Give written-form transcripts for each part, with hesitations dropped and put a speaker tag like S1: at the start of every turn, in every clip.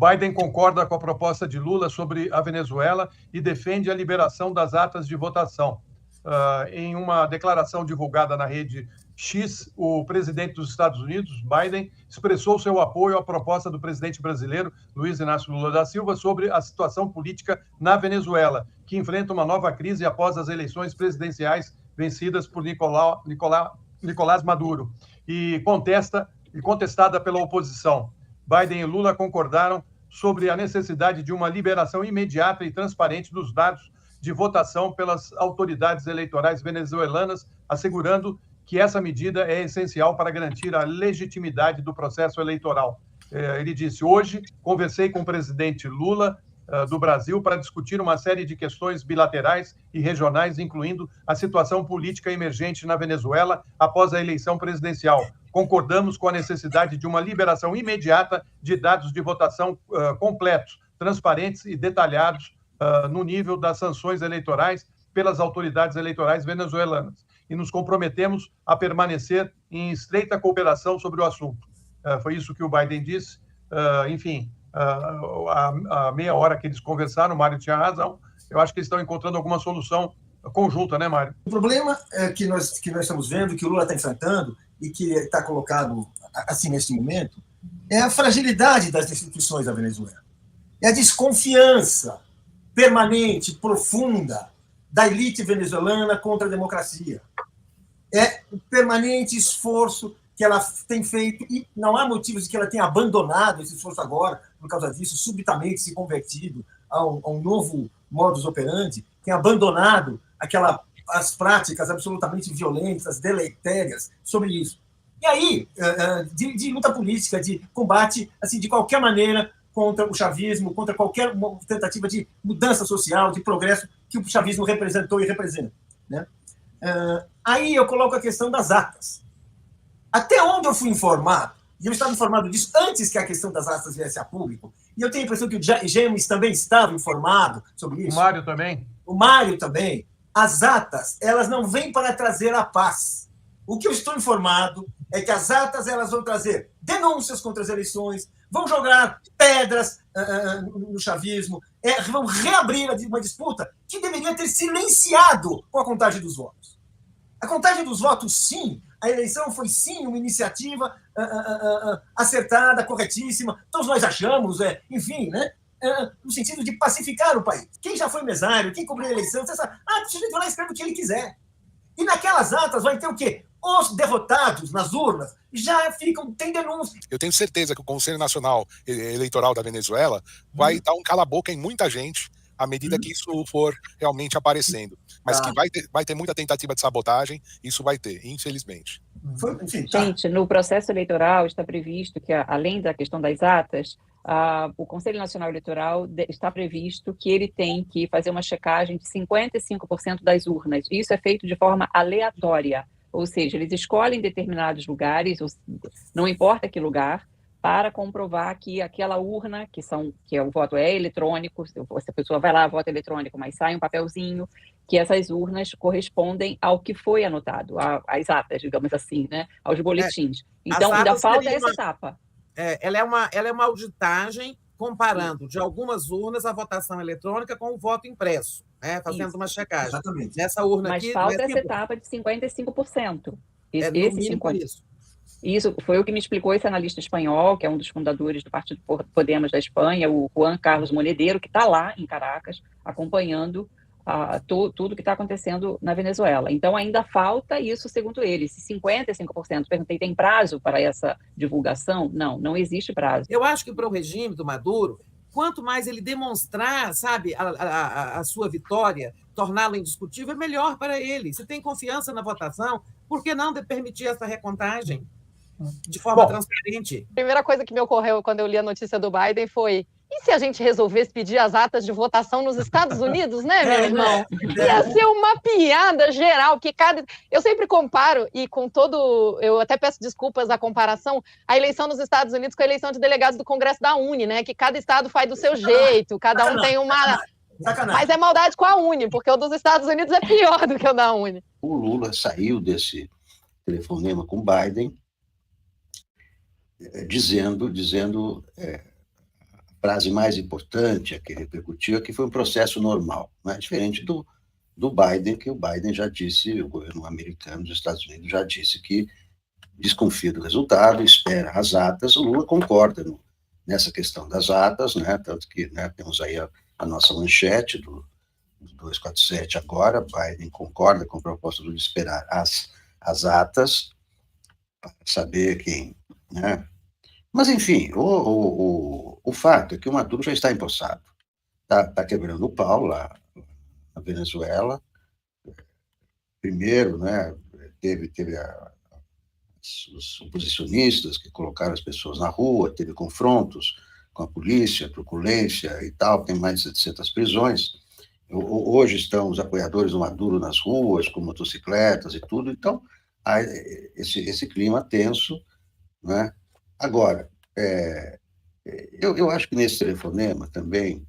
S1: Biden concorda com a proposta de Lula sobre a Venezuela e defende a liberação das atas de votação. Em uma declaração divulgada na rede X, o presidente dos Estados Unidos, Biden, expressou seu apoio à proposta do presidente brasileiro, Luiz Inácio Lula da Silva, sobre a situação política na Venezuela, que enfrenta uma nova crise após as eleições presidenciais vencidas por Nicolás Maduro e contestada pela oposição. Biden e Lula concordaram sobre a necessidade de uma liberação imediata e transparente dos dados de votação pelas autoridades eleitorais venezuelanas, assegurando que essa medida é essencial para garantir a legitimidade do processo eleitoral. Ele disse: hoje conversei com o presidente Lula do Brasil para discutir uma série de questões bilaterais e regionais, incluindo a situação política emergente na Venezuela após a eleição presidencial. Concordamos com a necessidade de uma liberação imediata de dados de votação completos, transparentes e detalhados no nível das sanções eleitorais pelas autoridades eleitorais venezuelanas. E nos comprometemos a permanecer em estreita cooperação sobre o assunto. Foi isso que o Biden disse. Enfim, a meia hora que eles conversaram, o Mário tinha razão, eu acho que eles estão encontrando alguma solução conjunta, né, Mário?
S2: O problema que nós estamos vendo, que o Lula está enfrentando e que está colocado assim neste momento, é a fragilidade das instituições da Venezuela. É a desconfiança permanente, profunda, da elite venezuelana contra a democracia. É o permanente esforço que ela tem feito, e não há motivos de que ela tenha abandonado esse esforço agora, por causa disso, subitamente se convertido a um novo modus operandi, tem abandonado as práticas absolutamente violentas, deletérias sobre isso. E aí, de luta política, de combate, assim, de qualquer maneira, contra o chavismo, contra qualquer tentativa de mudança social, de progresso que o chavismo representou e representa, né? Aí eu coloco a questão das atas. Até onde eu fui informado, e eu estava informado disso antes que a questão das atas viesse a público, e eu tenho a impressão que o James também estava informado sobre isso.
S1: O Mário também.
S2: O Mário também. As atas, elas não vêm para trazer a paz. O que eu estou informado é que as atas elas vão trazer denúncias contra as eleições, vão jogar pedras no chavismo, vão reabrir uma disputa que deveria ter silenciado com a contagem dos votos. A contagem dos votos, sim. A eleição foi, sim, uma iniciativa acertada, corretíssima. Todos nós achamos, enfim, né? No sentido de pacificar o país. Quem já foi mesário, quem cobriu a eleição, você sabe, o sujeito vai lá e escreve o que ele quiser. E naquelas atas vai ter o quê? Os derrotados nas urnas já tem denúncia.
S3: Eu tenho certeza que o Conselho Nacional Eleitoral da Venezuela vai dar um cala-boca em muita gente à medida que isso for realmente aparecendo. Mas que vai ter muita tentativa de sabotagem, isso vai ter, infelizmente.
S4: Gente, no processo eleitoral está previsto que, além da questão das atas, o Conselho Nacional Eleitoral está previsto que ele tem que fazer uma checagem de 55% das urnas. Isso é feito de forma aleatória, ou seja, eles escolhem determinados lugares, não importa que lugar, para comprovar que aquela urna, que o voto é eletrônico, se a pessoa vai lá, vota eletrônico, mas sai um papelzinho, que essas urnas correspondem ao que foi anotado, às atas, digamos assim, né, aos boletins. Então, ainda falta essa etapa.
S5: Ela é uma auditagem comparando de algumas urnas a votação eletrônica com o voto impresso, né, fazendo uma checagem.
S2: Exatamente.
S5: Nessa urna
S4: mas
S5: aqui,
S4: falta essa etapa de 55%.
S5: Isso.
S4: Isso foi o que me explicou esse analista espanhol, que é um dos fundadores do Partido Podemos da Espanha, o Juan Carlos Monedero, que está lá em Caracas, acompanhando tudo que está acontecendo na Venezuela. Então, ainda falta isso, segundo ele. Se 55%, perguntei, tem prazo para essa divulgação? Não existe prazo.
S5: Eu acho que para o regime do Maduro, quanto mais ele demonstrar, sabe, a sua vitória, torná-la indiscutível, é melhor para ele. Se tem confiança na votação, por que não permitir essa recontagem de forma transparente?
S6: A primeira coisa que me ocorreu quando eu li a notícia do Biden foi: e se a gente resolvesse pedir as atas de votação nos Estados Unidos, né, meu irmão? Ia ser uma piada geral, porque eu sempre comparo, e com todo... Eu até peço desculpas da comparação, a eleição nos Estados Unidos com a eleição de delegados do Congresso da Uni, né? Que cada estado faz do seu jeito, cada um tem uma... Mas é maldade com a Uni, porque o dos Estados Unidos é pior do que o da Uni.
S7: O Lula saiu desse telefonema com Biden dizendo a frase mais importante a que repercutiu é que foi um processo normal, né? Diferente do Biden, que o Biden já disse, o governo americano dos Estados Unidos já disse que desconfia do resultado, espera as atas. O Lula concorda nessa questão das atas, né? Tanto que, né, temos aí a nossa manchete do 247 agora. Biden concorda com a proposta de esperar as atas para saber quem, né? Mas, enfim, o fato é que o Maduro já está empossado, está quebrando o pau lá na Venezuela. Primeiro, né, teve os oposicionistas que colocaram as pessoas na rua, teve confrontos com a polícia, truculência e tal, tem mais de 700 prisões. Hoje estão os apoiadores do Maduro nas ruas, com motocicletas e tudo, então há esse clima tenso, né? Agora, eu acho que nesse telefonema também,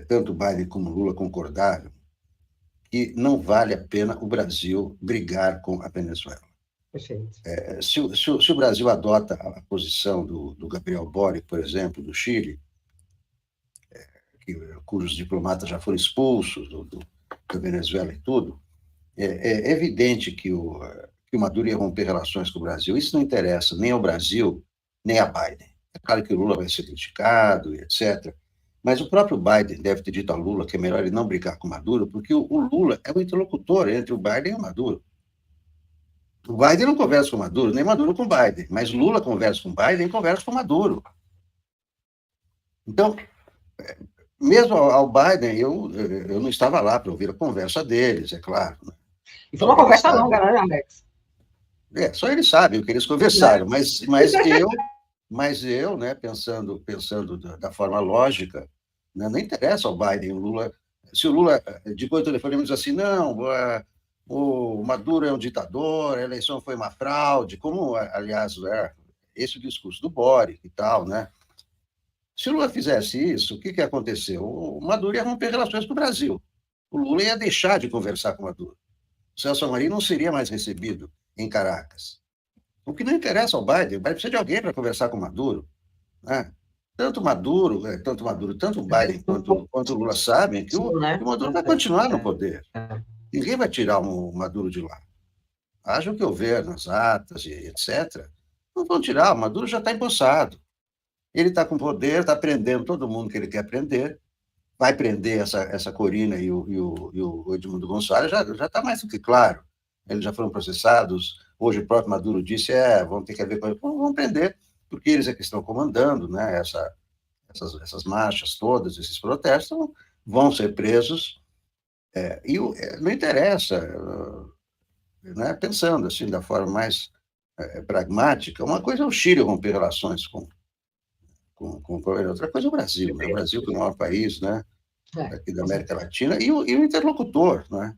S7: tanto Biden como Lula concordaram que não vale a pena o Brasil brigar com a Venezuela.
S5: Perfeito.
S7: Se o Brasil adota a posição do Gabriel Boric, por exemplo, do Chile, cujos diplomatas já foram expulsos da Venezuela e tudo, é evidente que o Maduro ia romper relações com o Brasil. Isso não interessa nem ao Brasil, nem a Biden. É claro que o Lula vai ser criticado, etc., mas o próprio Biden deve ter dito ao Lula que é melhor ele não brigar com o Maduro, porque o Lula é o interlocutor entre o Biden e o Maduro. O Biden não conversa com o Maduro, nem Maduro com o Biden, mas Lula conversa com o Biden e conversa com o Maduro. Então, mesmo ao Biden, eu não estava lá para ouvir a conversa deles, é claro. Né?
S8: E foi uma conversa longa, né, Alex?
S7: Só eles sabem o que eles conversaram, mas eu, né, pensando da forma lógica, né, não interessa ao Biden, o Lula. Se o Lula, depois do telefonema, diz assim, não, o Maduro é um ditador, a eleição foi uma fraude, como, aliás, esse é o discurso do Boric e tal, né? Se o Lula fizesse isso, o que aconteceu? O Maduro ia romper relações com o Brasil. O Lula ia deixar de conversar com o Maduro. O Celso Amorim não seria mais recebido em Caracas. O que não interessa ao Biden, o Biden precisa de alguém para conversar com o Maduro. Né? Tanto o Biden quanto o Lula sabem que o Maduro vai continuar no poder. Ninguém vai tirar o Maduro de lá. Haja o que houver nas atas e etc. Não vão tirar, o Maduro já está empossado. Ele está com poder, está prendendo todo mundo que ele quer prender, vai prender essa Corina e o Edmundo Gonçalves, já está mais do que claro. Eles já foram processados, hoje o próprio Maduro disse, vão ter que haver coisa, vão prender, porque eles é que estão comandando, né, essas marchas todas, esses protestos, vão ser presos, não interessa, né, pensando assim, da forma mais pragmática, uma coisa é o Chile romper relações com outra coisa é o Brasil, né? O Brasil que é o maior país, né, aqui da América Latina, e o interlocutor, né?